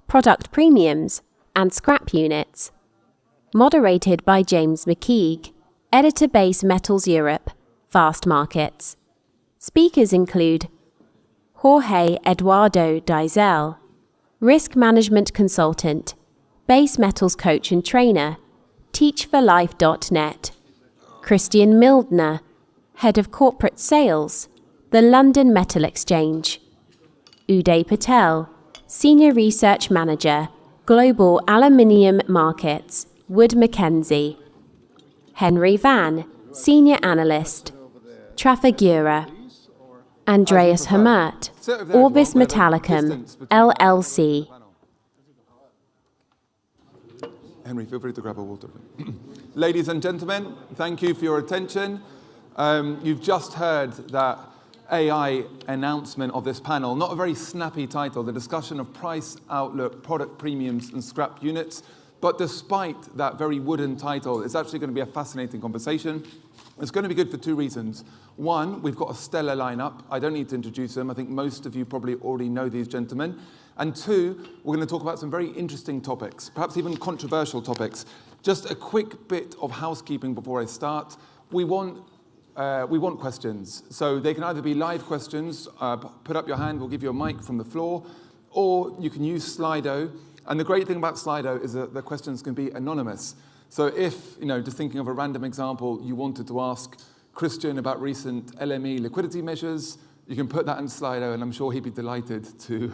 product premiums, and scrap units. Moderated by James McKeague, Editor Base Metals Europe, Fast Markets. Speakers include Jorge Eduardo Dizel, Risk Management Consultant, Base Metals Coach and Trainer, teachforlife.net. Christian Mildner, Head of Corporate Sales, the London Metal Exchange. Uday Patel, Senior Research Manager, Global Aluminium Markets, Wood Mackenzie. Henry Van, Senior Analyst, Trafigura. Andreas Hermert, Orbis Metallicum, LLC. Henry, feel free to grab a water. Ladies and gentlemen, thank you for your attention. You've just heard that AI announcement of this panel. Not a very snappy title, the discussion of price outlook, product premiums, and scrap units. But despite that very wooden title, it's actually going to be a fascinating conversation. It's going to be good for two reasons. One, we've got a stellar lineup. I don't need to introduce them. I think most of you probably already know these gentlemen. And two, we're going to talk about some very interesting topics, perhaps even controversial topics. Just a quick bit of housekeeping before I start. We want questions. So they can either be live questions, put up your hand, we'll give you a mic from the floor, or you can use Slido. And the great thing about Slido is that the questions can be anonymous. So if, just thinking of a random example, you wanted to ask Christian about recent LME liquidity measures, you can put that in Slido, and I'm sure he'd be delighted to,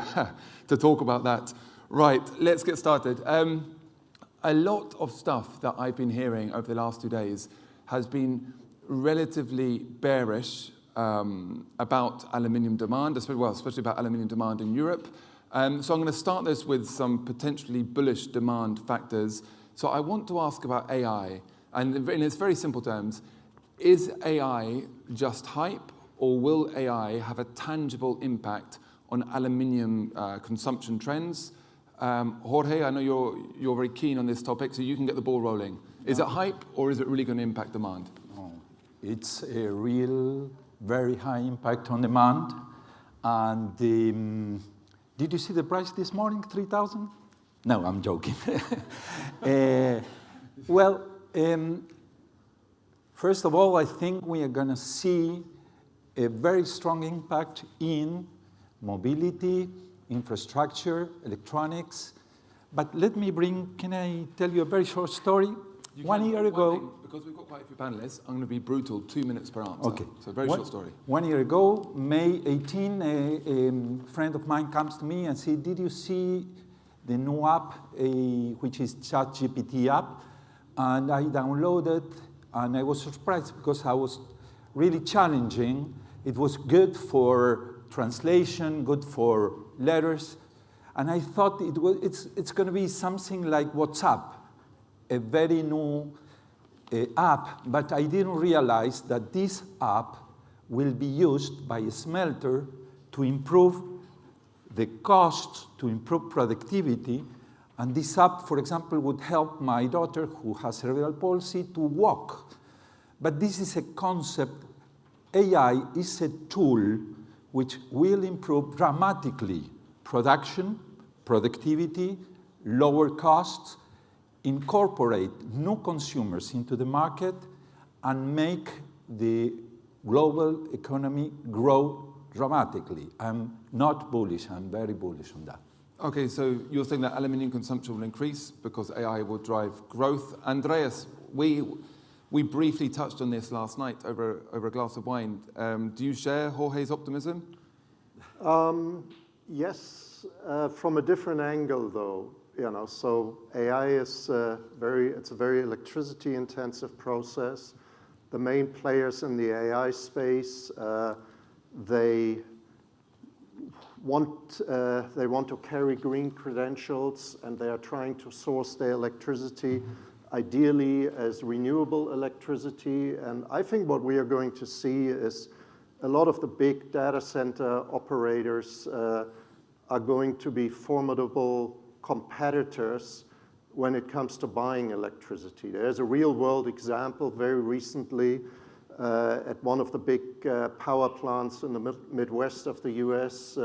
to talk about that. Right, let's get started. A lot of stuff that I've been hearing over the last 2 days has been relatively bearish about aluminium demand, especially about aluminium demand in Europe. So I'm going to start this with some potentially bullish demand factors. So I want to ask about AI, and in its very simple terms, is AI just hype, or will AI have a tangible impact on aluminium consumption trends? Jorge, I know you're very keen on this topic, so you can get the ball rolling. Is it hype, or is it really going to impact demand? It's a real, very high impact on demand. And did you see the price this morning, 3,000? No, I'm joking. First of all, I think we are going to see a very strong impact in mobility, infrastructure, electronics. But can I tell you a very short story? 1 year ago... Because we've got quite a few panelists, I'm going to be brutal, 2 minutes per answer. Okay. So a very short story. 1 year ago, May 18, a friend of mine comes to me and said, did you see the new app, which is ChatGPT app? And I downloaded, and I was surprised because I was really challenging. It was good for translation, good for letters. And I thought it's going to be something like WhatsApp, a very new app, but I didn't realize that this app will be used by a smelter to improve the cost, to improve productivity. And this app, for example, would help my daughter, who has cerebral palsy, to walk. But this is a concept. AI is a tool which will improve dramatically production, productivity, lower costs, incorporate new consumers into the market, and make the global economy grow dramatically. I'm not bullish. I'm very bullish on that. Okay, so you're saying that aluminium consumption will increase because AI will drive growth. Andreas, we briefly touched on this last night over a glass of wine. Do you share Jorge's optimism? Yes, from a different angle, though. So AI is it's a very electricity-intensive process. The main players in the AI space, they want to carry green credentials, and they are trying to source their electricity ideally as renewable electricity. And I think what we are going to see is a lot of the big data center operators are going to be formidable competitors when it comes to buying electricity. There's a real-world example very recently at one of the big power plants in the Midwest of the US.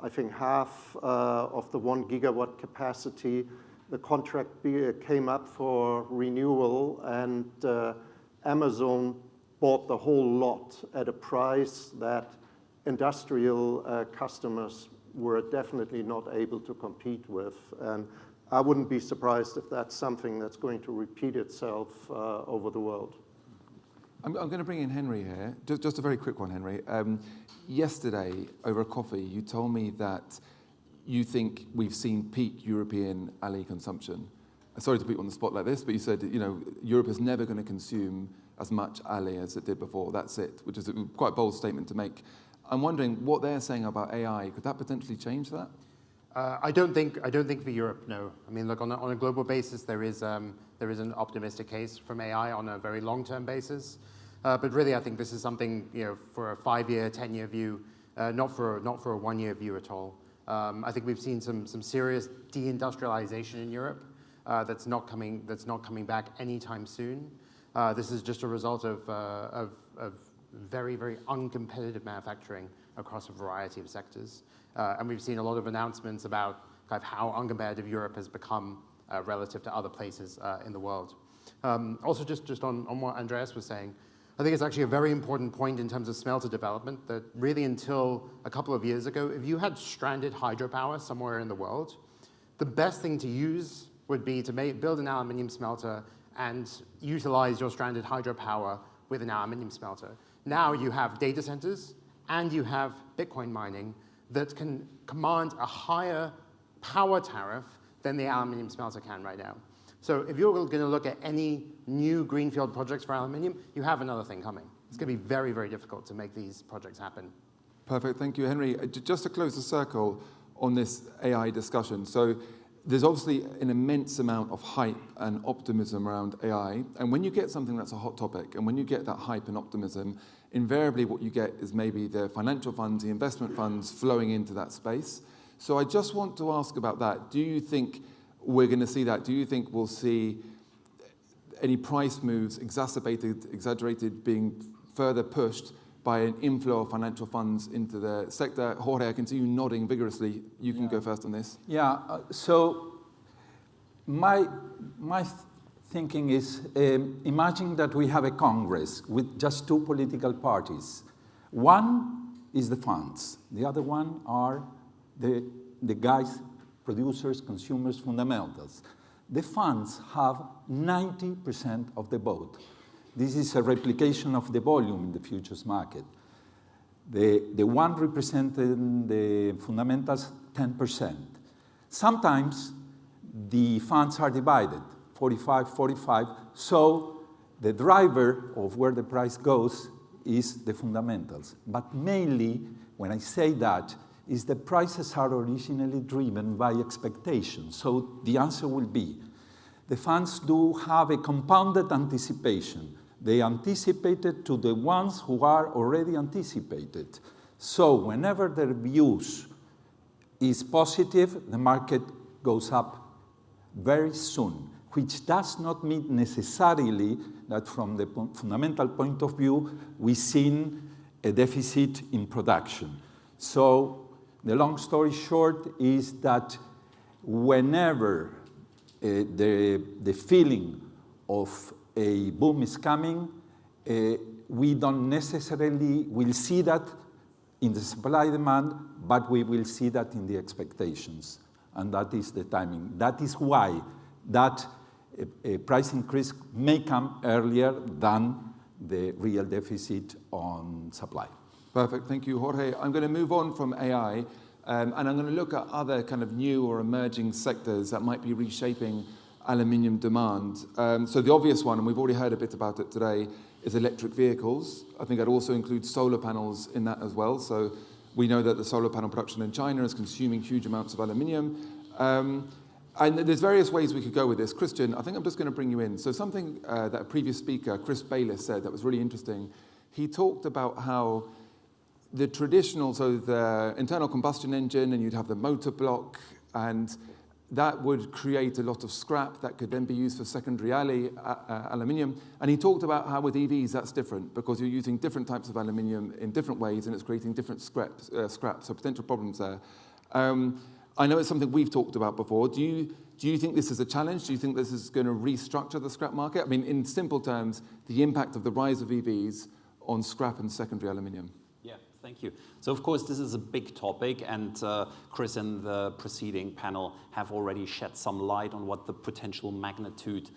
I think half of the 1 gigawatt capacity. The contract came up for renewal, and Amazon bought the whole lot at a price that industrial customers were definitely not able to compete with. And I wouldn't be surprised if that's something that's going to repeat itself over the world. I'm going to bring in Henry here. Just a very quick one, Henry. Yesterday, over a coffee, you told me that you think we've seen peak European alley consumption. Sorry to put you on the spot like this, but you said, Europe is never going to consume as much alley as it did before. That's it, which is a quite bold statement to make. I'm wondering what they're saying about AI. Could that potentially change that? I don't think for Europe, no. I mean, look, on a global basis, there is an optimistic case from AI on a very long-term basis. But really, I think this is something, for a 5-year, 10-year view, not for a 1-year view at all. I think we've seen some serious deindustrialization in Europe that's not coming back anytime soon. This is just a result of very, very uncompetitive manufacturing across a variety of sectors. And we've seen a lot of announcements about kind of how uncompetitive Europe has become relative to other places in the world. Also, just on what Andreas was saying, I think it's actually a very important point in terms of smelter development that really until a couple of years ago, if you had stranded hydropower somewhere in the world, the best thing to use would be to build an aluminium smelter and utilize your stranded hydropower with an aluminium smelter. Now you have data centers and you have Bitcoin mining that can command a higher power tariff than the aluminium smelter can right now. So if you're going to look at any new greenfield projects for aluminium, you have another thing coming. It's going to be very, very difficult to make these projects happen. Perfect, thank you, Henry. Just to close the circle on this AI discussion. So there's obviously an immense amount of hype and optimism around AI. And when you get something that's a hot topic, and when you get that hype and optimism, invariably what you get is maybe the financial funds, the investment funds flowing into that space. So I just want to ask about that. Do you think we're going to see that? Do you think we'll see any price moves exacerbated, exaggerated, being further pushed by an inflow of financial funds into the sector? Jorge, I can see you nodding vigorously. You can go first on this. Yeah, so my thinking is, imagine that we have a Congress with just 2 political parties. One is the funds. The other one are the guys, producers, consumers, fundamentals. The funds have 90% of the vote. This is a replication of the volume in the futures market. The one representing the fundamentals, 10%. Sometimes the funds are divided, 45, so the driver of where the price goes is the fundamentals. But mainly, when I say that, is the prices are originally driven by expectations. So the answer will be, the funds do have a compounded anticipation. They anticipated to the ones who are already anticipated. So whenever their views is positive, the market goes up very soon, which does not mean necessarily that from the fundamental point of view, we've seen a deficit in production. So the long story short is that whenever the feeling of a boom is coming, we don't necessarily will see that in the supply demand, but we will see that in the expectations. And that is the timing. That is why that price increase may come earlier than the real deficit on supply. Perfect, thank you, Jorge. I'm going to move on from AI, and I'm going to look at other kind of new or emerging sectors that might be reshaping aluminium demand. So the obvious one, and we've already heard a bit about it today, is electric vehicles. I think I'd also include solar panels in that as well. So we know that the solar panel production in China is consuming huge amounts of aluminium. And there's various ways we could go with this. Christian, I think I'm just going to bring you in. So something that a previous speaker, Chris Bayliss, said that was really interesting. He talked about how the traditional, so the internal combustion engine, and you'd have the motor block, and that would create a lot of scrap that could then be used for secondary aluminium. And he talked about how with EVs that's different, because you're using different types of aluminium in different ways, and it's creating different scrap, so potential problems there. I know it's something we've talked about before. Do you think this is a challenge? Do you think this is going to restructure the scrap market? I mean, in simple terms, the impact of the rise of EVs on scrap and secondary aluminium. Yeah, thank you. So, of course, this is a big topic, and Chris and the preceding panel have already shed some light on what the potential magnitude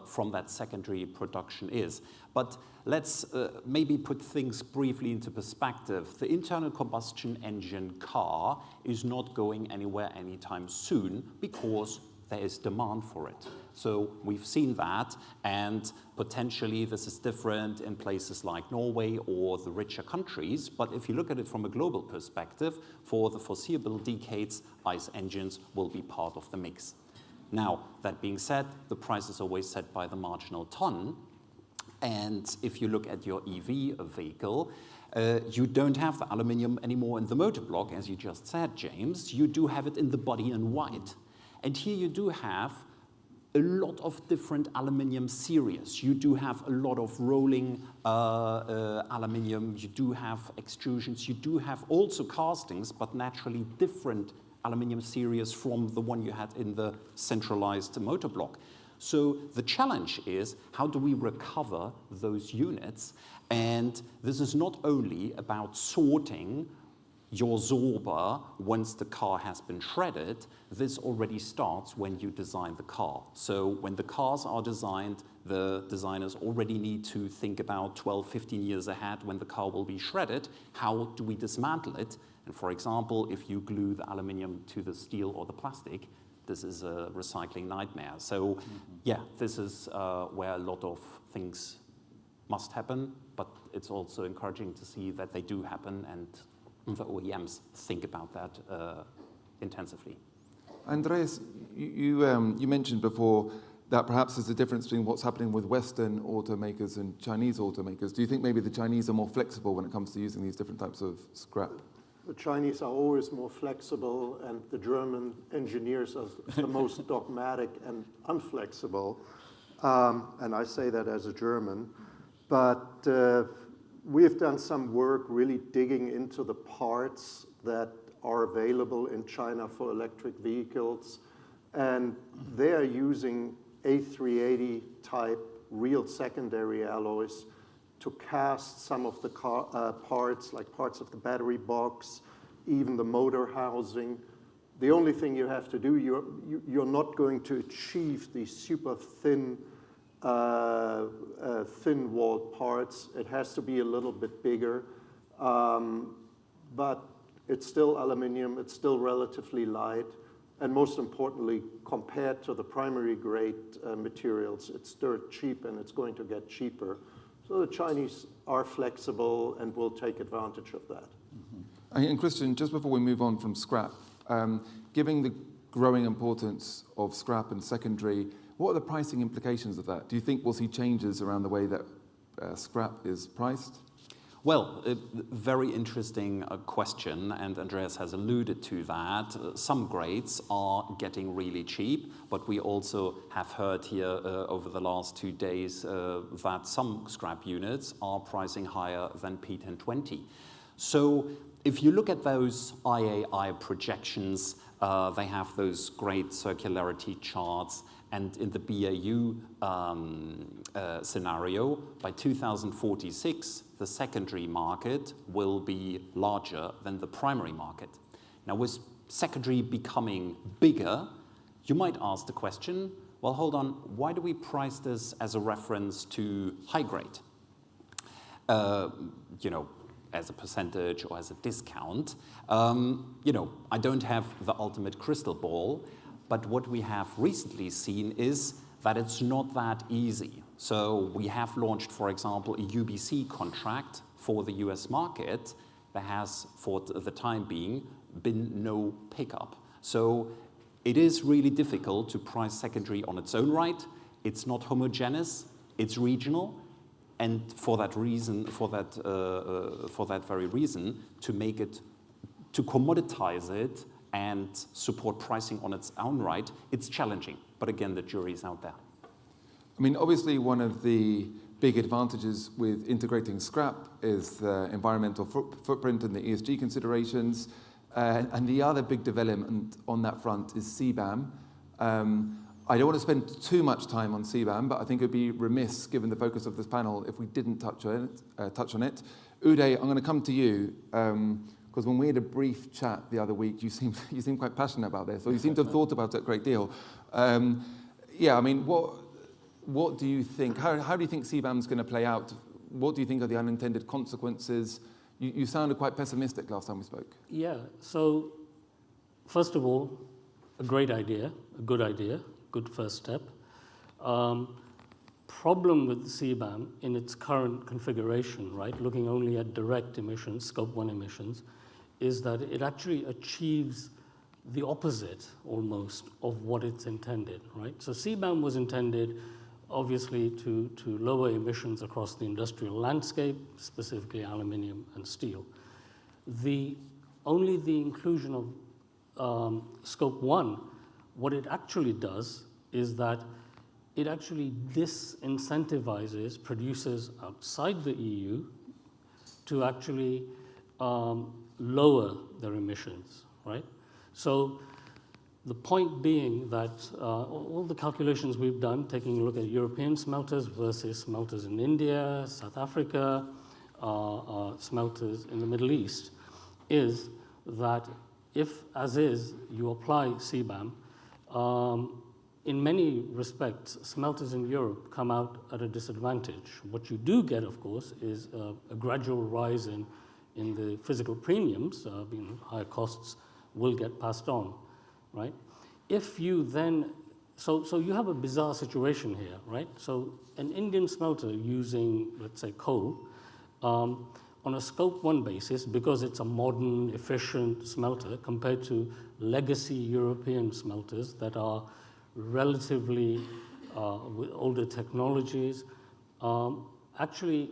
from that secondary production is. But let's maybe put things briefly into perspective. The internal combustion engine car is not going anywhere anytime soon because there is demand for it. So we've seen that, and potentially this is different in places like Norway or the richer countries. But if you look at it from a global perspective, for the foreseeable decades, ICE engines will be part of the mix. Now, that being said, the price is always set by the marginal ton. And if you look at your EV vehicle, you don't have the aluminium anymore in the motor block, as you just said, James. You do have it in the body in white. And here you do have a lot of different aluminium series. You do have a lot of rolling aluminium. You do have extrusions. You do have also castings, but naturally different aluminium series from the one you had in the centralized motor block. So the challenge is, how do we recover those units? And this is not only about sorting your Zorba once the car has been shredded. This already starts when you design the car. So when the cars are designed, the designers already need to think about 12, 15 years ahead when the car will be shredded. How do we dismantle it? And for example, if you glue the aluminium to the steel or the plastic, this is a recycling nightmare. So yeah, this is where a lot of things must happen, but it's also encouraging to see that they do happen, and the OEMs think about that intensively. Andreas, you mentioned before that perhaps there's a difference between what's happening with Western automakers and Chinese automakers. Do you think maybe the Chinese are more flexible when it comes to using these different types of scrap? The Chinese are always more flexible, and the German engineers are the most dogmatic and unflexible. And I say that as a German. But we've done some work really digging into the parts that are available in China for electric vehicles. And they are using A380 type real secondary alloys to cast some of the parts, like parts of the battery box, even the motor housing. The only thing you have to do, you're not going to achieve these super thin, thin-walled parts. It has to be a little bit bigger, but it's still aluminum, it's still relatively light, and most importantly, compared to the primary grade materials, it's dirt cheap, and it's going to get cheaper. So the Chinese are flexible and will take advantage of that. Mm-hmm. And Christian, just before we move on from scrap, given the growing importance of scrap and secondary, what are the pricing implications of that? Do you think we'll see changes around the way that scrap is priced? Well, very interesting question, and Andreas has alluded to that. Some grades are getting really cheap, but we also have heard here over the last 2 days that some scrap units are pricing higher than P1020. So if you look at those IAI projections, they have those great circularity charts. And in the BAU scenario, by 2046, the secondary market will be larger than the primary market. Now, with secondary becoming bigger, you might ask the question, well, hold on, why do we price this as a reference to high grade? As a percentage or as a discount. I don't have the ultimate crystal ball, but what we have recently seen is that it's not that easy. So we have launched, for example, a UBC contract for the US market. There has, for the time being, been no pickup. So it is really difficult to price secondary on its own right. It's not homogeneous, it's regional. And for that reason, for that very reason, to commoditize it and support pricing on its own right, it's challenging. But again, the jury is out there. I mean, obviously, one of the big advantages with integrating scrap is the environmental footprint and the ESG considerations. And the other big development on that front is CBAM. I don't want to spend too much time on CBAM, but I think it would be remiss, given the focus of this panel, if we didn't touch on it. Uday, I'm going to come to you, because when we had a brief chat the other week, you seemed quite passionate about this, or you seem to have thought about it a great deal. Yeah, I mean, what do you think? How do you think CBAM is going to play out? What do you think are the unintended consequences? You sounded quite pessimistic last time we spoke. Yeah, so first of all, a great idea, a good first step. Problem with CBAM in its current configuration, right, looking only at direct emissions, Scope 1 emissions, is that it actually achieves the opposite, almost, of what it's intended, right? So CBAM was intended, obviously, to lower emissions across the industrial landscape, specifically aluminium and steel. Only the inclusion of Scope 1, what it actually does is that it actually disincentivizes producers outside the EU to actually lower their emissions, right? So the point being that all the calculations we've done, taking a look at European smelters versus smelters in India, South Africa, smelters in the Middle East, is that if, as is, you apply CBAM, in many respects, smelters in Europe come out at a disadvantage. What you do get, of course, is a gradual rise in the physical premiums, higher costs will get passed on, right? If you then, so you have a bizarre situation here, right? So an Indian smelter using, let's say, coal, on a Scope 1 basis, because it's a modern, efficient smelter compared to legacy European smelters that are relatively with older technologies, actually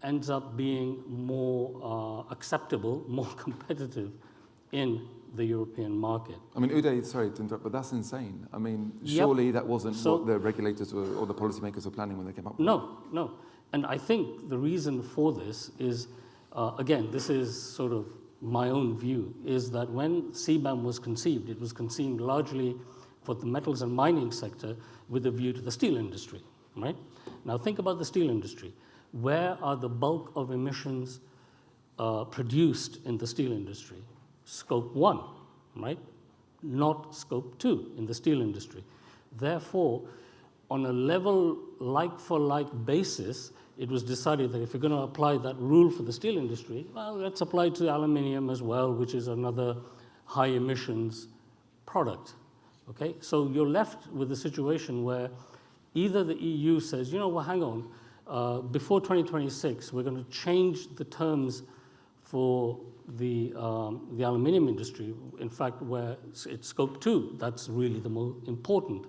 ends up being more acceptable, more competitive in the European market. I mean, Uday, sorry to interrupt, but that's insane. I mean, surely that wasn't what the regulators or the policymakers were planning when they came up with it. No. And I think the reason for this is, again, this is sort of my own view, is that when CBAM was conceived, it was conceived largely for the metals and mining sector with a view to the steel industry, right? Now think about the steel industry. Where are the bulk of emissions produced in the steel industry? Scope 1, right? Not Scope 2 in the steel industry. Therefore, on a level like-for-like basis, it was decided that if you're going to apply that rule for the steel industry, well, let's apply it to aluminium as well, which is another high emissions product. Okay, so you're left with a situation where either the EU says, you know, well, hang on, before 2026, we're going to change the terms for the aluminium industry. In fact, where it's Scope 2, that's really the more important.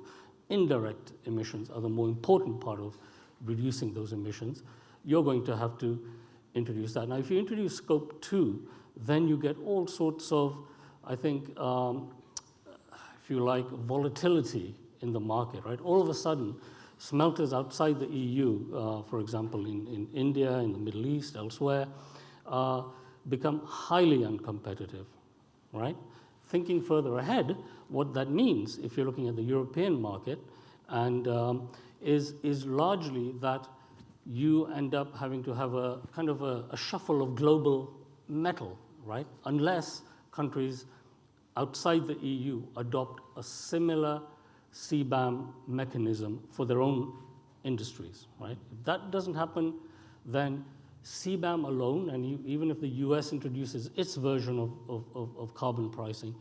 Indirect emissions are the more important part of reducing those emissions. You're going to have to introduce that. Now, if you introduce Scope 2, then you get all sorts of, I think, if you like, volatility in the market, right? All of a sudden, smelters outside the EU, for example, in India, in the Middle East, elsewhere, become highly uncompetitive, right? Thinking further ahead, what that means, if you're looking at the European market, and is largely that you end up having to have a kind of a shuffle of global metal, right? Unless countries outside the EU adopt a similar CBAM mechanism for their own industries, right? If that doesn't happen, then CBAM alone, and even if the US introduces its version of carbon pricing,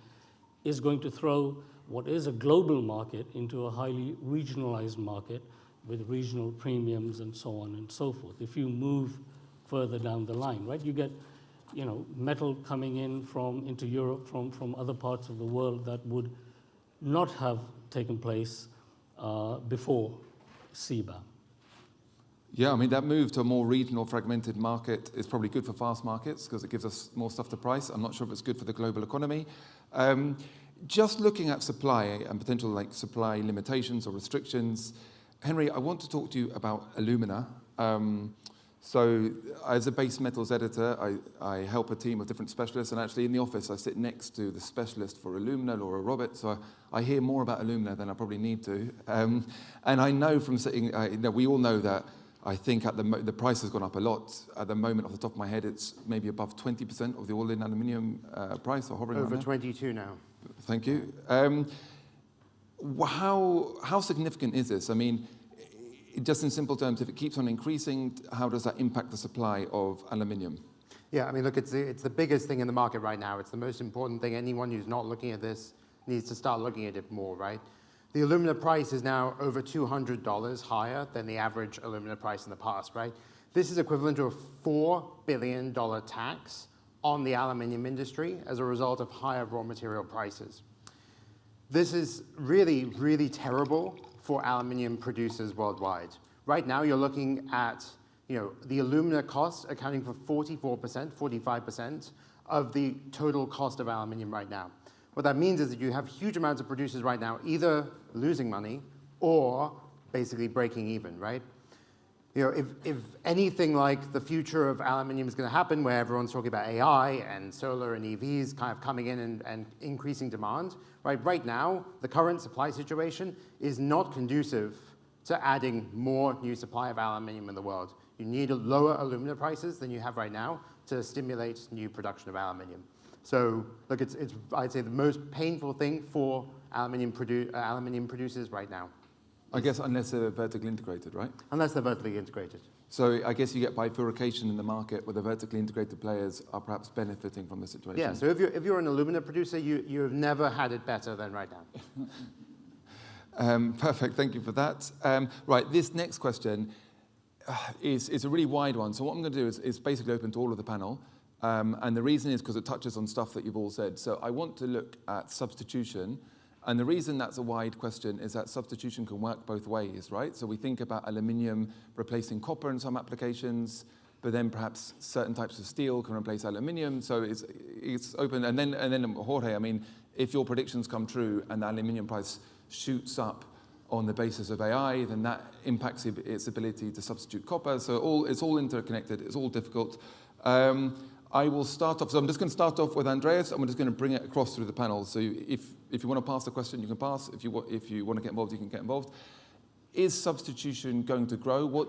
is going to throw what is a global market into a highly regionalized market with regional premiums and so on and so forth. If you move further down the line, right, you get, you know, metal coming in into Europe from other parts of the world that would not have taken place before CBAM. Yeah, I mean, that move to a more regional fragmented market is probably good for fast markets because it gives us more stuff to price. I'm not sure if it's good for the global economy. Just looking at supply and potential like supply limitations or restrictions, Henry, I want to talk to you about alumina. So as a base metals editor, I help a team of different specialists, and actually in the office I sit next to the specialist for alumina, Laura Roberts, so I hear more about alumina than I probably need to. And I know from sitting, we all know that I think the price has gone up a lot. At the moment, off the top of my head, it's maybe above 20% of the all-in aluminium price, or hovering Over around 22 now. Thank you. How significant is this? I mean, just in simple terms, if it keeps on increasing, how does that impact the supply of aluminium? Yeah, I mean, look, it's the biggest thing in the market right now. It's the most important thing. Anyone who's not looking at this needs to start looking at it more, right? The alumina price is now over $200 higher than the average alumina price in the past, right? This is equivalent to a $4 billion tax on the aluminium industry as a result of higher raw material prices. This is really, really terrible for aluminium producers worldwide. Right now, you're looking at the alumina cost accounting for 44%, 45% of the total cost of aluminium right now. What that means is that you have huge amounts of producers right now either losing money or basically breaking even, right? If anything like the future of aluminium is going to happen, where everyone's talking about AI and solar and EVs kind of coming in and increasing demand, right now, the current supply situation is not conducive to adding more new supply of aluminium in the world. You need lower alumina prices than you have right now to stimulate new production of aluminium. So, look, it's I'd say the most painful thing for aluminium producers right now. I guess unless they're vertically integrated, right? Unless they're vertically integrated. So I guess you get bifurcation in the market where the vertically integrated players are perhaps benefiting from the situation. Yeah, so if you're an alumina producer, you have never had it better than right now. Perfect, thank you for that. Right, this next question is a really wide one. So what I'm going to do is basically open to all of the panel. And the reason is because it touches on stuff that you've all said. So I want to look at substitution. And the reason that's a wide question is that substitution can work both ways, right? So we think about aluminium replacing copper in some applications, but then perhaps certain types of steel can replace aluminium. So it's open. And then Jorge, I mean, if your predictions come true and the aluminium price shoots up on the basis of AI, then that impacts its ability to substitute copper. So it's all interconnected. It's all difficult. I will start off. So I'm just going to start off with Andreas, and we're just going to bring it across through the panel. So if you want to pass the question, you can pass. If you want to get involved, you can get involved. Is substitution going to grow?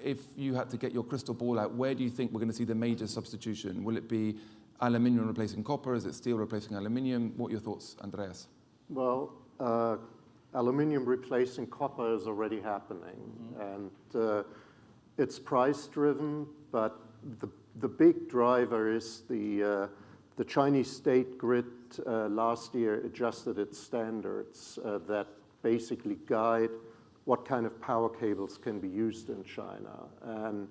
If you had to get your crystal ball out, where do you think we're going to see the major substitution? Will it be aluminium replacing copper? Is it steel replacing aluminium? What are your thoughts, Andreas? Well, aluminium replacing copper is already happening, and it's price-driven, but the big driver is the Chinese state grid last year adjusted its standards that basically guide what kind of power cables can be used in China. And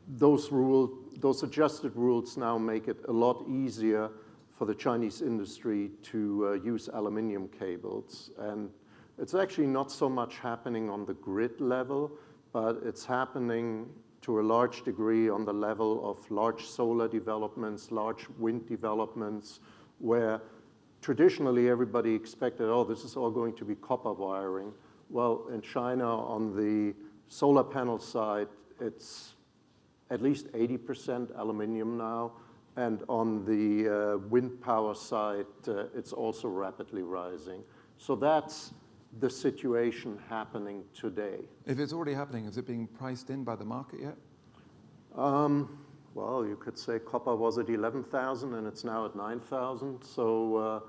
those adjusted rules now make it a lot easier for the Chinese industry to use aluminium cables. And it's actually not so much happening on the grid level, but it's happening to a large degree on the level of large solar developments, large wind developments, where traditionally everybody expected, oh, this is all going to be copper wiring. Well, in China, on the solar panel side, it's at least 80% aluminium now, and on the wind power side, it's also rapidly rising. So that's the situation happening today. If it's already happening, is it being priced in by the market yet? Well, you could say copper was at 11,000 and it's now at 9,000. So,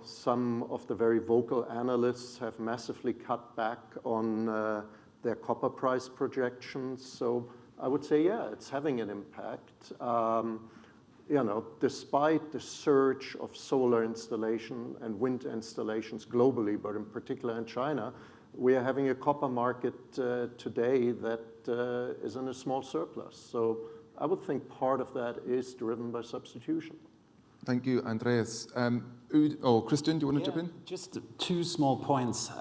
some of the very vocal analysts have massively cut back on their copper price projections. So I would say, yeah, it's having an impact. Despite the surge of solar installation and wind installations globally, but in particular in China, we are having a copper market today that is in a small surplus. So I would think part of that is driven by substitution. Thank you, Andreas. Christian, do you want to chip in? Just two small points.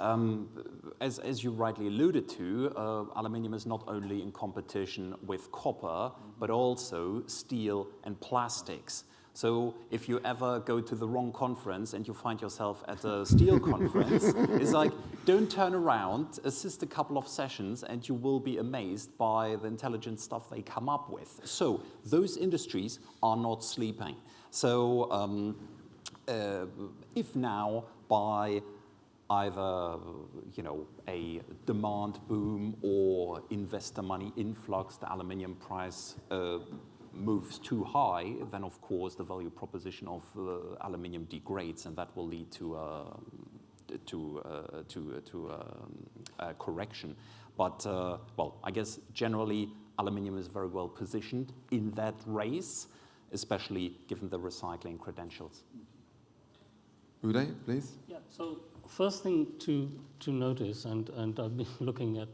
As you rightly alluded to, aluminium is not only in competition with copper, but also steel and plastics. So if you ever go to the wrong conference and you find yourself at a steel conference, it's like, don't turn around, assist a couple of sessions, and you will be amazed by the intelligent stuff they come up with. So those industries are not sleeping. So if now by either a demand boom or investor money influx, the aluminium price moves too high, then of course the value proposition of aluminium degrades, and that will lead to a correction. But well, I guess generally aluminium is very well positioned in that race, especially given the recycling credentials. Uday, please. Yeah. So first thing to notice, and I've been looking at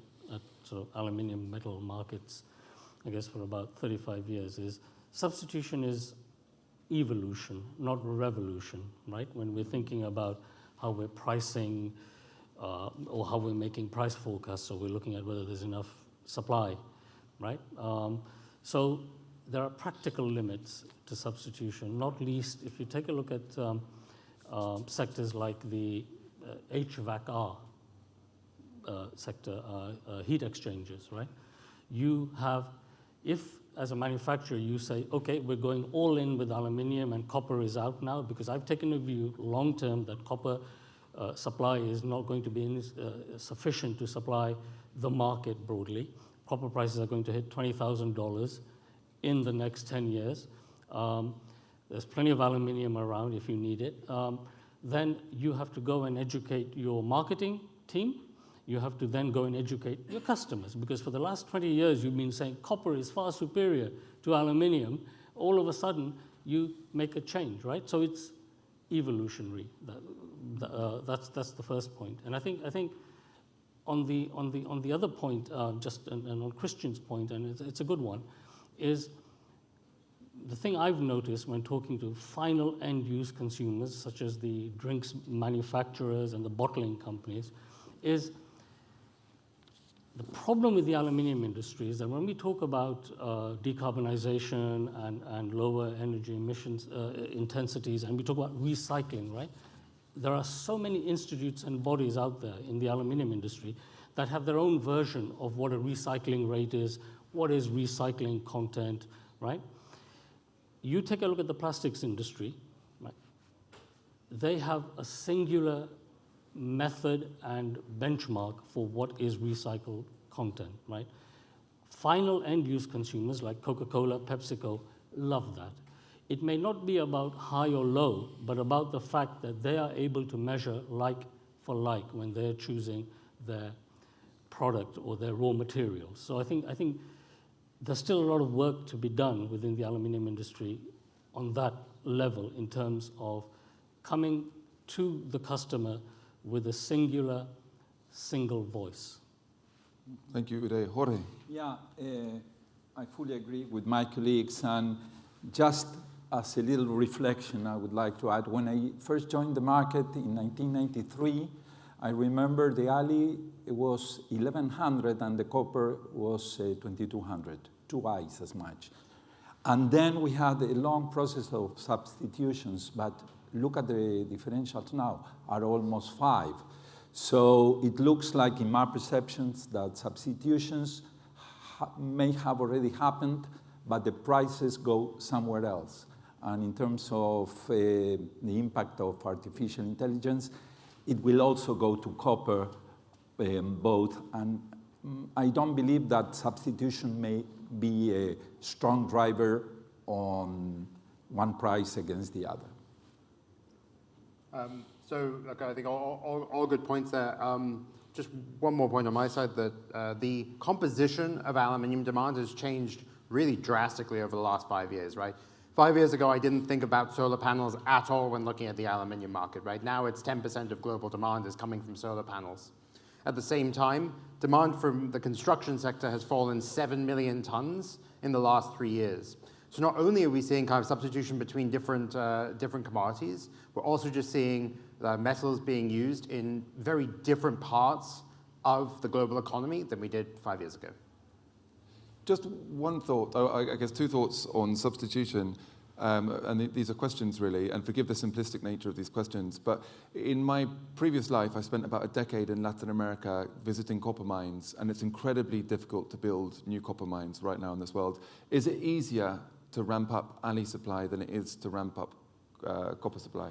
sort of aluminium metal markets, I guess for about 35 years, is substitution is evolution, not revolution, right? When we're thinking about how we're pricing or how we're making price forecasts, so we're looking at whether there's enough supply, right? So there are practical limits to substitution, not least if you take a look at sectors like the HVAC-R sector, heat exchangers, right? You have, if as a manufacturer you say, okay, we're going all in with aluminium and copper is out now, because I've taken a view long term that copper supply is not going to be sufficient to supply the market broadly. Copper prices are going to hit $20,000 in the next 10 years. There's plenty of aluminium around if you need it. Then you have to go and educate your marketing team. You have to then go and educate your customers, because for the last 20 years you've been saying copper is far superior to aluminium. All of a sudden you make a change, right? So it's evolutionary. That's the first point. And I think on the other point, and on Christian's point, and it's a good one, is the thing I've noticed when talking to final end-use consumers, such as the drinks manufacturers and the bottling companies, is the problem with the aluminium industry is that when we talk about decarbonization and lower energy emissions intensities, and we talk about recycling, right? There are so many institutes and bodies out there in the aluminium industry that have their own version of what a recycling rate is, what is recycling content, right? You take a look at the plastics industry, right? They have a singular method and benchmark for what is recycled content, right? Final end-use consumers like Coca-Cola, PepsiCo love that. It may not be about high or low, but about the fact that they are able to measure like for like when they're choosing their product or their raw materials. So I think there's still a lot of work to be done within the aluminium industry on that level in terms of coming to the customer with a single voice. Thank you, Uday. Jorge. Yeah, I fully agree with my colleagues. And just as a little reflection, I would like to add, when I first joined the market in 1993, I remember the Ali was 1,100 and the copper was 2,200, twice as much. And then we had a long process of substitutions, but look at the differentials now, are almost 5. So it looks like in my perceptions that substitutions may have already happened, but the prices go somewhere else. And in terms of the impact of artificial intelligence, it will also go to copper, both. And I don't believe that substitution may be a strong driver on one price against the other. So look, I think all good points there. Just one more point on my side, that the composition of aluminium demand has changed really drastically over the last 5 years, right? 5 years ago, I didn't think about solar panels at all when looking at the aluminium market, right? Now it's 10% of global demand is coming from solar panels. At the same time, demand from the construction sector has fallen 7 million tons in the last 3 years. So not only are we seeing kind of substitution between different commodities, we're also just seeing metals being used in very different parts of the global economy than we did 5 years ago. Just one thought, I guess 2 thoughts on substitution. These are questions really, and forgive the simplistic nature of these questions, but in my previous life, I spent about a decade in Latin America visiting copper mines, and it's incredibly difficult to build new copper mines right now in this world. Is it easier to ramp up Ali supply than it is to ramp up copper supply?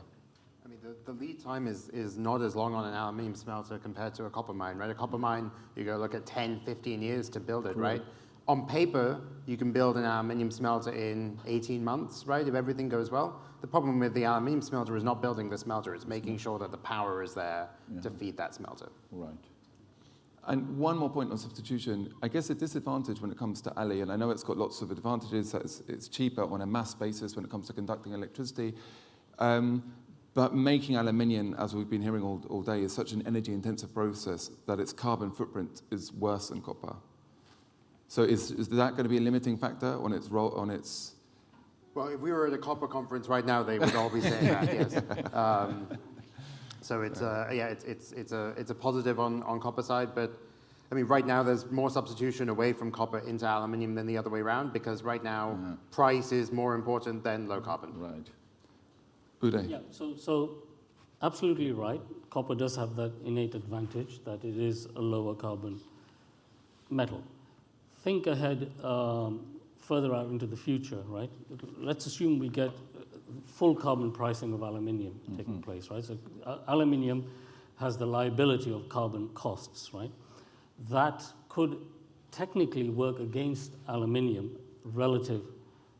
I mean, the lead time is not as long on an aluminium smelter compared to a copper mine, right? A copper mine, you go look at 10, 15 years to build it, right? On paper, you can build an aluminium smelter in 18 months, right, if everything goes well. The problem with the aluminium smelter is not building the smelter, it's making sure that the power is there to feed that smelter. Right. And one more point on substitution. I guess a disadvantage when it comes to Ali, and I know it's got lots of advantages, it's cheaper on a mass basis when it comes to conducting electricity, but making aluminium, as we've been hearing all day, is such an energy-intensive process that its carbon footprint is worse than copper. So is that going to be a limiting factor on its role, on its? Well, if we were at a copper conference right now, they would all be saying that, yes. So it's a positive on copper side, but I mean right now there's more substitution away from copper into aluminium than the other way around, because right now price is more important than low carbon. Right. Uday. Yeah. So absolutely right. Copper does have that innate advantage that it is a lower carbon metal. Think ahead further out into the future, right? Let's assume we get full carbon pricing of aluminium taking place, right? So aluminium has the liability of carbon costs, right? That could technically work against aluminium relative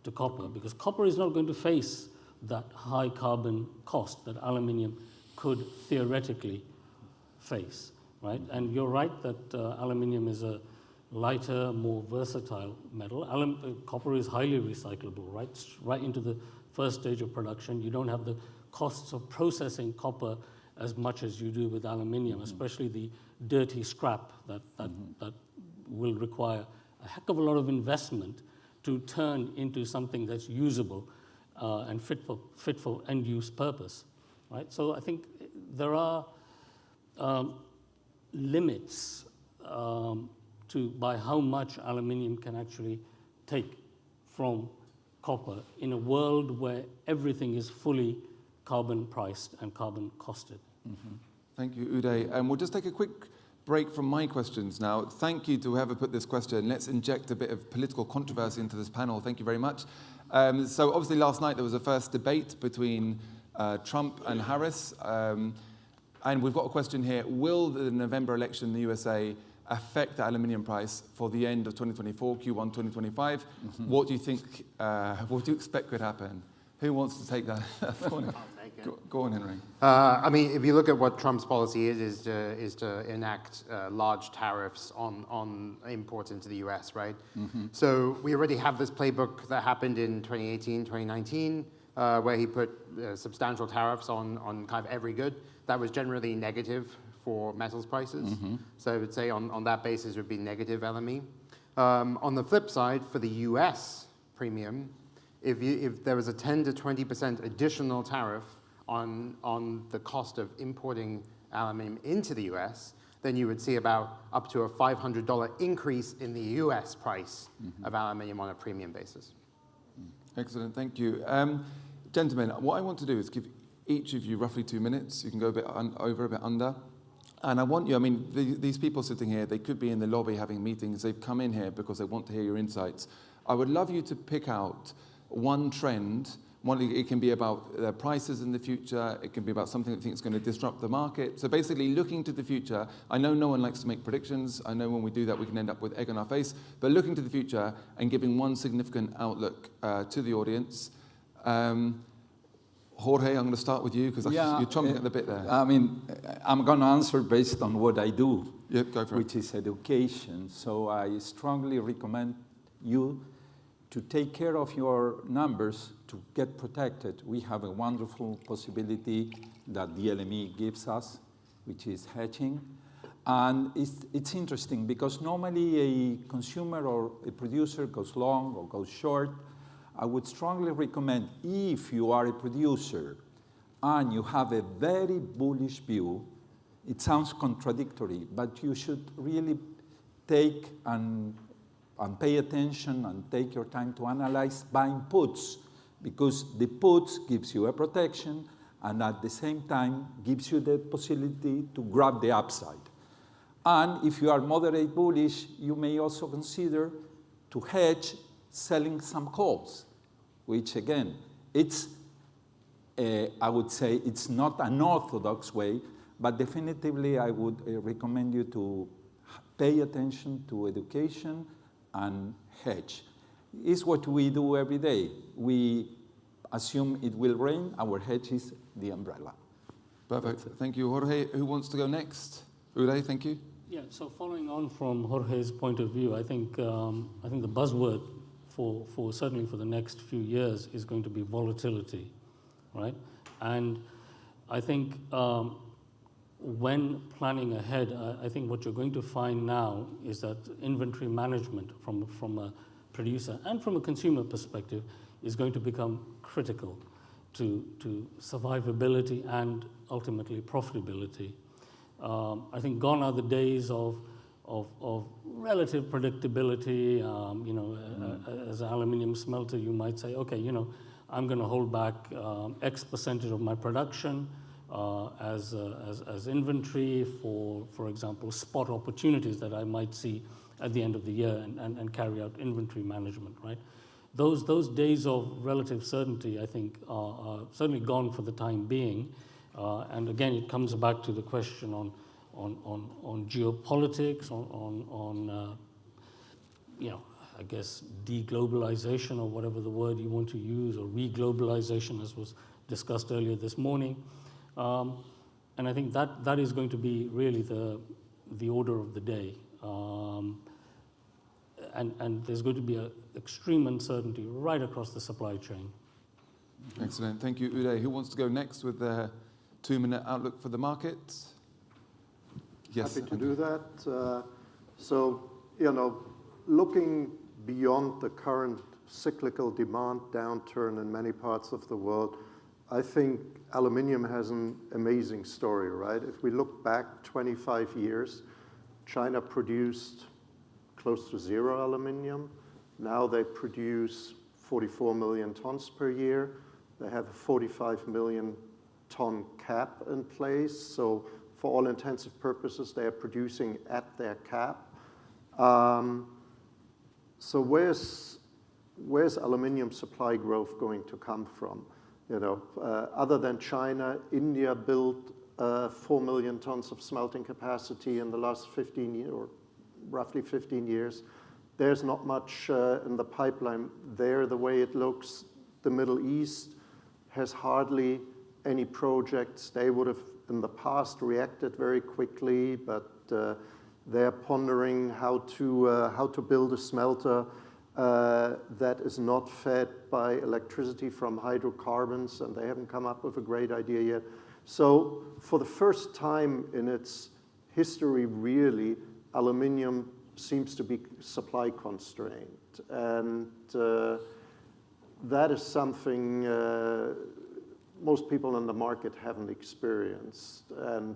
to copper, because copper is not going to face that high carbon cost that aluminium could theoretically face, right? And you're right that aluminium is a lighter, more versatile metal. Copper is highly recyclable, right into the first stage of production. You don't have the costs of processing copper as much as you do with aluminium, especially the dirty scrap that will require a heck of a lot of investment to turn into something that's usable and fit for end-use purpose, right? So I think there are limits by how much aluminium can actually take from copper in a world where everything is fully carbon priced and carbon costed. Thank you, Uday. And we'll just take a quick break from my questions now. Thank you to whoever put this question. Let's inject a bit of political controversy into this panel. Thank you very much. So obviously last night there was a first debate between Trump and Harris. And we've got a question here. Will the November election in the USA affect the aluminium price for the end of 2024, Q1 2025? What do you think, what do you expect could happen? Who wants to take that? Go on, Henry. I mean, if you look at what Trump's policy is to enact large tariffs on imports into the US, right? So we already have this playbook that happened in 2018, 2019, where he put substantial tariffs on kind of every good. That was generally negative for metals prices. So I would say on that basis would be negative LME. On the flip side, for the US premium, if there was a 10 to 20% additional tariff on the cost of importing aluminium into the US, then you would see about up to a $500 increase in the US price of aluminium on a premium basis. Excellent, thank you. Gentlemen, what I want to do is give each of you roughly 2 minutes. You can go a bit over, a bit under. And I want you, I mean, these people sitting here, they could be in the lobby having meetings. They've come in here because they want to hear your insights. I would love you to pick out one trend. It can be about prices in the future. It can be about something that thinks going to disrupt the market. So basically looking to the future. I know no one likes to make predictions. I know when we do that, we can end up with egg on our face. But looking to the future and giving one significant outlook to the audience. Jorge, I'm going to start with you because you're chomping at the bit there. I mean, I'm going to answer based on what I do, go for which is education. So I strongly recommend you to take care of your numbers to get protected. We have a wonderful possibility that the LME gives us, which is hedging. And it's interesting because normally a consumer or a producer goes long or goes short. I would strongly recommend, if you are a producer and you have a very bullish view, it sounds contradictory, but you should really take and pay attention and take your time to analyze buying puts, because the puts gives you a protection and at the same time gives you the possibility to grab the upside. And if you are moderate bullish, you may also consider to hedge selling some calls, which again, it's, I would say it's not an orthodox way, but definitively I would recommend you to pay attention to education and hedge. It's what we do every day. We assume it will rain, our hedge is the umbrella. Perfect. Thank you, Jorge. Who wants to go next? Uday, thank you. Yeah, so following on from Jorge's point of view, I think the buzzword for certainly for the next few years is going to be volatility, right? And I think when planning ahead, I think what you're going to find now is that inventory management from a producer and from a consumer perspective is going to become critical to survivability and ultimately profitability. I think gone are the days of relative predictability. As an aluminium smelter, you might say, okay, I'm going to hold back X percentage of my production as inventory for example, spot opportunities that I might see at the end of the year and carry out inventory management, right? Those days of relative certainty, I think, are certainly gone for the time being. And again, it comes back to the question on geopolitics, on I guess deglobalization or whatever the word you want to use, or reglobalization, as was discussed earlier this morning. And I think that is going to be really the order of the day. And there's going to be an extreme uncertainty right across the supply chain. Excellent. Thank you, Uday. Who wants to go next with their 2-minute outlook for the market? Yes. Happy to do that. Looking beyond the current cyclical demand downturn in many parts of the world, I think aluminium has an amazing story, right? If we look back 25 years, China produced close to zero aluminium. Now they produce 44 million tons per year. They have a 45 million ton cap in place. So for all intensive purposes, they are producing at their cap. So where's aluminium supply growth going to come from? Other than China, India built 4 million tons of smelting capacity in the last 15 years, or roughly 15 years. There's not much in the pipeline there the way it looks. The Middle East has hardly any projects. They would have in the past reacted very quickly, but they're pondering how to build a smelter that is not fed by electricity from hydrocarbons, and they haven't come up with a great idea yet. So for the first time in its history, really, aluminium seems to be supply constrained. And that is something most people in the market haven't experienced. And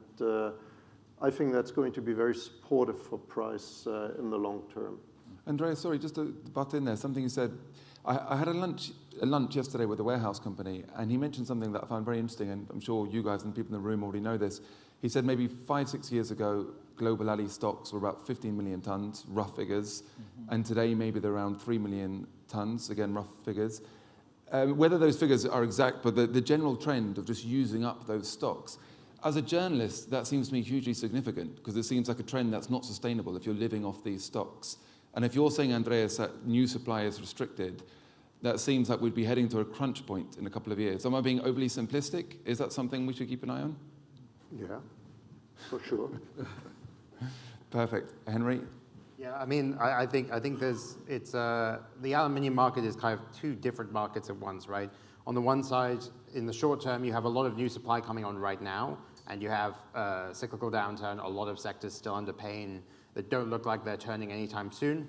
I think that's going to be very supportive for price in the long term. Andrea, sorry, just to butt in there, something you said. I had a lunch yesterday with a warehouse company, and he mentioned something that I found very interesting, and I'm sure you guys and people in the room already know this. He said maybe 5-6 years ago, global alley stocks were about 15 million tons, rough figures, and today maybe they're around 3 million tons, again, rough figures. Whether those figures are exact, but the general trend of just using up those stocks, as a journalist, that seems to me hugely significant, because it seems like a trend that's not sustainable if you're living off these stocks. And if you're saying, Andreas, that new supply is restricted, that seems like we'd be heading to a crunch point in a couple of years. Am I being overly simplistic? Is that something we should keep an eye on? Yeah, for sure. Perfect. Henry? Yeah, I mean, I think the aluminium market is kind of two different markets at once, right? On the one side, in the short term, you have a lot of new supply coming on right now, and you have a cyclical downturn, a lot of sectors still under pain that don't look like they're turning anytime soon.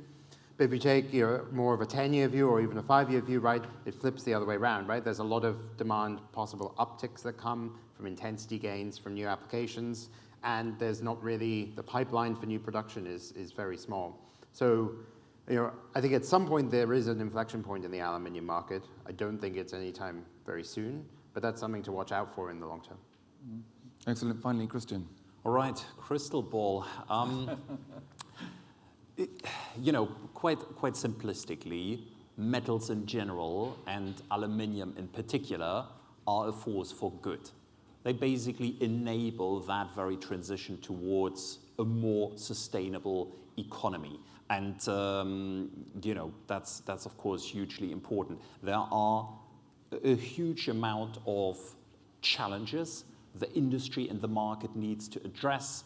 But if you take more of a 10-year view or even a 5-year view, right, it flips the other way around, right? There's a lot of demand, possible upticks that come from intensity gains from new applications, and there's not really, the pipeline for new production is very small. So I think at some point there is an inflection point in the aluminium market. I don't think it's anytime very soon, but that's something to watch out for in the long term. Excellent. Finally, Christian. All right, crystal ball. Quite simplistically, metals in general and aluminium in particular are a force for good. They basically enable that very transition towards a more sustainable economy. And, that's of course hugely important. There are a huge amount of challenges the industry and the market needs to address,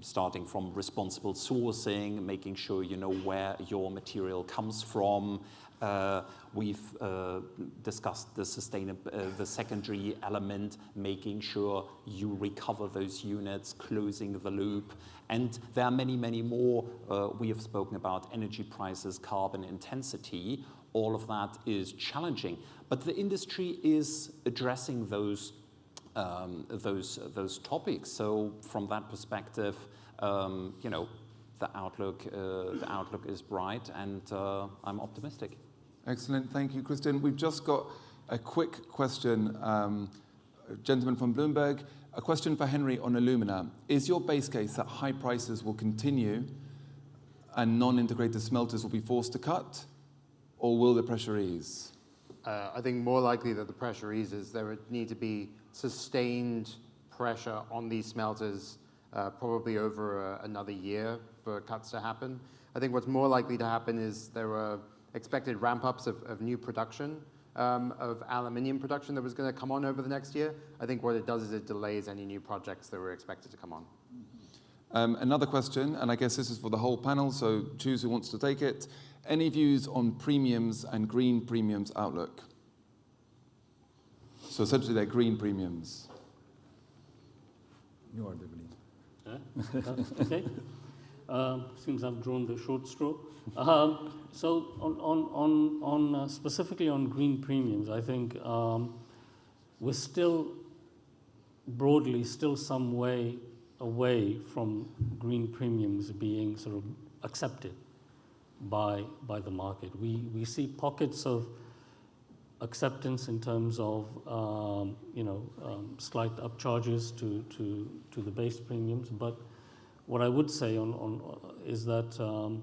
starting from responsible sourcing, making sure you know where your material comes from. We've discussed the secondary element, making sure you recover those units, closing the loop. And there are many, many more. We have spoken about energy prices, carbon intensity. All of that is challenging. But the industry is addressing those topics. So from that perspective, the outlook is bright, and I'm optimistic. Excellent. Thank you, Christian. We've just got a quick question, gentleman from Bloomberg. A question for Henry on alumina. Is your base case that high prices will continue and non-integrated smelters will be forced to cut, or will the pressure ease? I think more likely that the pressure eases. There would need to be sustained pressure on these smelters probably over another year for cuts to happen. I think what's more likely to happen is there are expected ramp-ups of new production, of aluminium production that was going to come on over the next year. I think what it does is it delays any new projects that were expected to come on. Another question, and I guess this is for the whole panel, so choose who wants to take it. Any views on premiums and green premiums outlook? So essentially they're green premiums. You are the green. Okay. Seems I've drawn the short straw. So on specifically on green premiums, I think we're still broadly some way away from green premiums being sort of accepted by the market. We see pockets of acceptance in terms of slight upcharges to the base premiums, but what I would say is that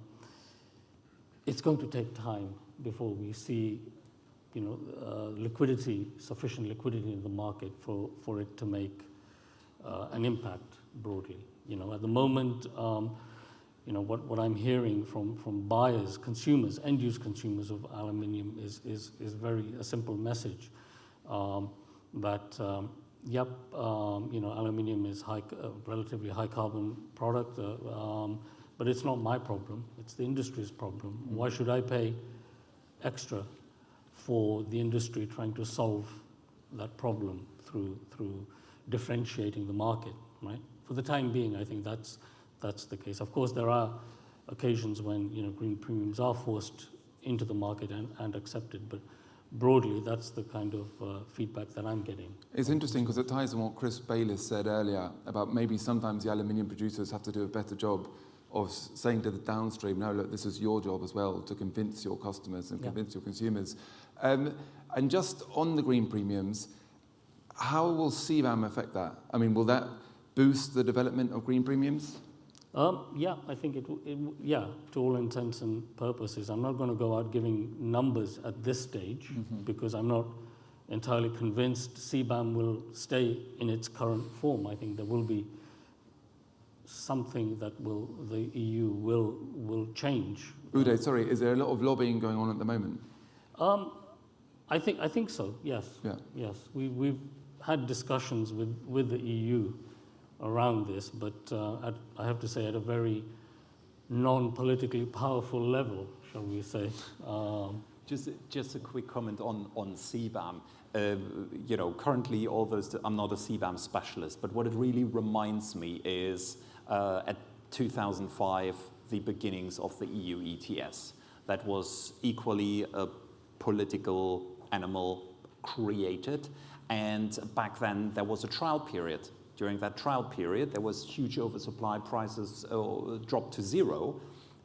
it's going to take time before we see sufficient liquidity in the market for it to make an impact broadly. At the moment, what I'm hearing from buyers, consumers, end-use consumers of aluminium is a simple message that aluminium is relatively high carbon product, but it's not my problem. It's the industry's problem. Why should I pay extra for the industry trying to solve that problem through differentiating the market, right? For the time being, I think that's the case. Of course, there are occasions when green premiums are forced into the market and accepted, but broadly, that's the kind of feedback that I'm getting. It's interesting because it ties on what Chris Bayliss said earlier about maybe sometimes the aluminium producers have to do a better job of saying to the downstream, no, look, this is your job as well to convince your customers and convince your consumers. And just on the green premiums, how will CBAM affect that? I mean, will that boost the development of green premiums? I think it to all intents and purposes. I'm not going to go out giving numbers at this stage because I'm not entirely convinced CBAM will stay in its current form. I think there will be something that the EU will change. Uday, sorry, is there a lot of lobbying going on at the moment? I think so. Yes. Yeah. Yes. We've had discussions with the EU around this, but I have to say at a very non-politically powerful level, shall we say. Just a quick comment on CBAM. Currently all those, I'm not a CBAM specialist, but what it really reminds me is at 2005, the beginnings of the EU ETS. That was equally a political animal created, and back then there was a trial period. During that trial period, there was huge oversupply, prices dropped to zero,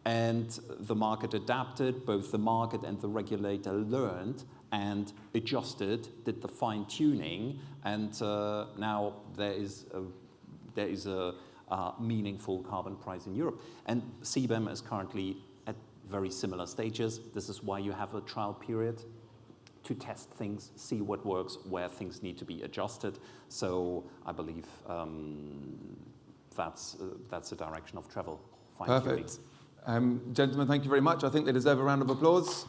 And the market adapted, both the market and the regulator learned and adjusted, did the fine-tuning, and now there is a meaningful carbon price in Europe. And CBAM is currently at very similar stages. This is why you have a trial period to test things, see what works, where things need to be adjusted. So I believe that's the direction of travel. Perfect. Gentlemen, thank you very much. I think they deserve a round of applause.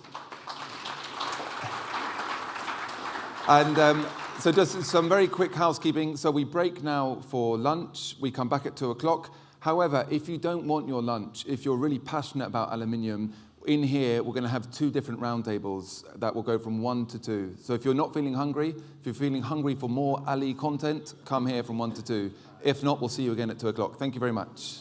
And so just some very quick housekeeping. So we break now for lunch. We come back at 2 o'clock. However, if you don't want your lunch, if you're really passionate about aluminium, in here we're going to have 2 different roundtables that will go from 1 to 2. So if you're not feeling hungry, if you're feeling hungry for more Ali content, come here from 1 to 2. If not, we'll see you again at 2 o'clock. Thank you very much.